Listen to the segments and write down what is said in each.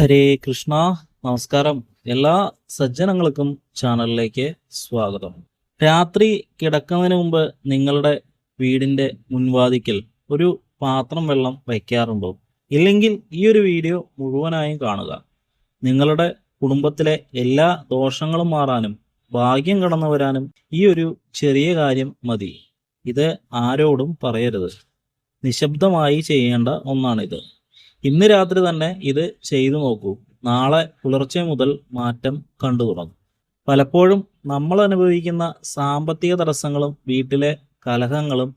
ഹരേ കൃഷ്ണ. നമസ്കാരം. എല്ലാ സജ്ജനങ്ങൾക്കും ചാനലിലേക്ക് സ്വാഗതം. രാത്രി കിടക്കുന്നതിന് മുമ്പ് നിങ്ങളുടെ വീടിൻ്റെ മുൻവാതിക്കൽ ഒരു പാത്രം വെള്ളം വയ്ക്കാറുണ്ടോ? ഇല്ലെങ്കിൽ ഈ ഒരു വീഡിയോ മുഴുവനായും കാണുക. നിങ്ങളുടെ കുടുംബത്തിലെ എല്ലാ ദോഷങ്ങളും മാറാനും ഭാഗ്യം കടന്നു വരാനും ഈ ഒരു ചെറിയ കാര്യം മതി. ഇത് ആരോടും പറയരുത്. നിശബ്ദമായി ചെയ്യേണ്ട ഒന്നാണിത്. ഇന്ന് രാത്രി തന്നെ ഇത് ചെയ്തു നോക്കൂ. നാളെ പുലർച്ചെ മുതൽ മാറ്റം കണ്ടു തുടങ്ങും. പലപ്പോഴും നമ്മൾ അനുഭവിക്കുന്ന സാമ്പത്തിക തടസ്സങ്ങളും വീട്ടിലെ കലഹങ്ങളും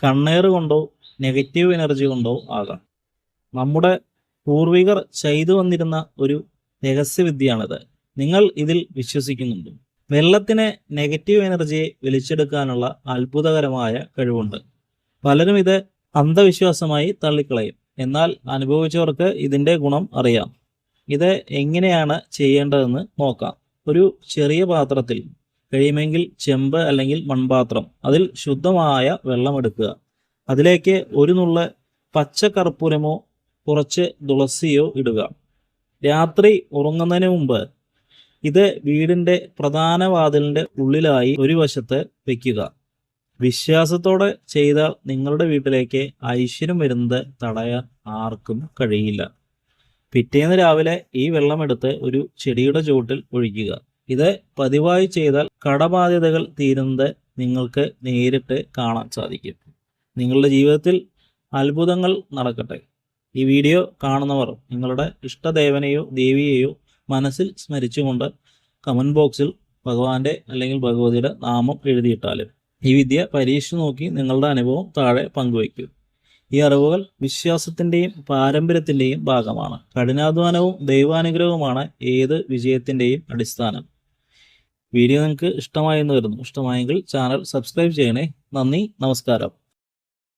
കണ്ണേറ് കൊണ്ടോ നെഗറ്റീവ് എനർജി കൊണ്ടോ ആകാം. നമ്മുടെ പൂർവികർ ചെയ്തു വന്നിരുന്ന ഒരു രഹസ്യവിദ്യയാണിത്. നിങ്ങൾ ഇതിൽ വിശ്വസിക്കുന്നുണ്ട്? വെള്ളത്തിന് നെഗറ്റീവ് എനർജിയെ വലിച്ചെടുക്കാനുള്ള അത്ഭുതകരമായ കഴിവുണ്ട്. പലരും ഇത് അന്ധവിശ്വാസമായി തള്ളിക്കളയും. എന്നാൽ അനുഭവിച്ചവർക്ക് ഇതിൻ്റെ ഗുണം അറിയാം. ഇത് എങ്ങനെയാണ് ചെയ്യേണ്ടതെന്ന് നോക്കാം. ഒരു ചെറിയ പാത്രത്തിൽ, കഴിയുമെങ്കിൽ ചെമ്പ് അല്ലെങ്കിൽ മൺപാത്രം, അതിൽ ശുദ്ധമായ വെള്ളം എടുക്കുക. അതിലേക്ക് ഒരു നുള്ള പച്ചക്കർപ്പൂരമോ കുറച്ച് തുളസിയോ ഇടുക. രാത്രി ഉറങ്ങുന്നതിന് മുമ്പ് ഇത് വീടിൻ്റെ പ്രധാന വാതിലിൻ്റെ ഉള്ളിലായി ഒരു വശത്ത് വയ്ക്കുക. വിശ്വാസത്തോടെ ചെയ്താൽ നിങ്ങളുടെ വീട്ടിലേക്ക് ഐശ്വര്യം വരുന്നത് തടയാൻ ആർക്കും കഴിയില്ല. പിറ്റേന്ന് രാവിലെ ഈ വെള്ളമെടുത്ത് ഒരു ചെടിയുടെ ചുവട്ടിൽ ഒഴിക്കുക. ഇത് പതിവായി ചെയ്താൽ കടബാധ്യതകൾ തീരുന്നത് നിങ്ങൾക്ക് നേരിട്ട് കാണാൻ സാധിക്കും. നിങ്ങളുടെ ജീവിതത്തിൽ അത്ഭുതങ്ങൾ നടക്കട്ടെ. ഈ വീഡിയോ കാണുന്നവർ നിങ്ങളുടെ ഇഷ്ടദേവനെയോ ദേവിയെയോ മനസ്സിൽ സ്മരിച്ചുകൊണ്ട് കമൻറ്റ് ബോക്സിൽ ഭഗവാന്റെ അല്ലെങ്കിൽ ഭഗവതിയുടെ നാമം എഴുതിയിട്ടാലും ഈ വിദ്യ പരീക്ഷിച്ചു നോക്കി നിങ്ങളുടെ അനുഭവം താഴെ പങ്കുവയ്ക്കൂ. ഈ അറിവുകൾ വിശ്വാസത്തിൻ്റെയും പാരമ്പര്യത്തിൻ്റെയും ഭാഗമാണ്. കഠിനാധ്വാനവും ദൈവാനുഗ്രഹവുമാണ് ഏത് വിജയത്തിൻ്റെയും അടിസ്ഥാനം. വീഡിയോ നിങ്ങൾക്ക് ഇഷ്ടമായെന്ന് വരുന്നു. ഇഷ്ടമായെങ്കിൽ ചാനൽ സബ്സ്ക്രൈബ് ചെയ്യണേ. നന്ദി, നമസ്കാരം.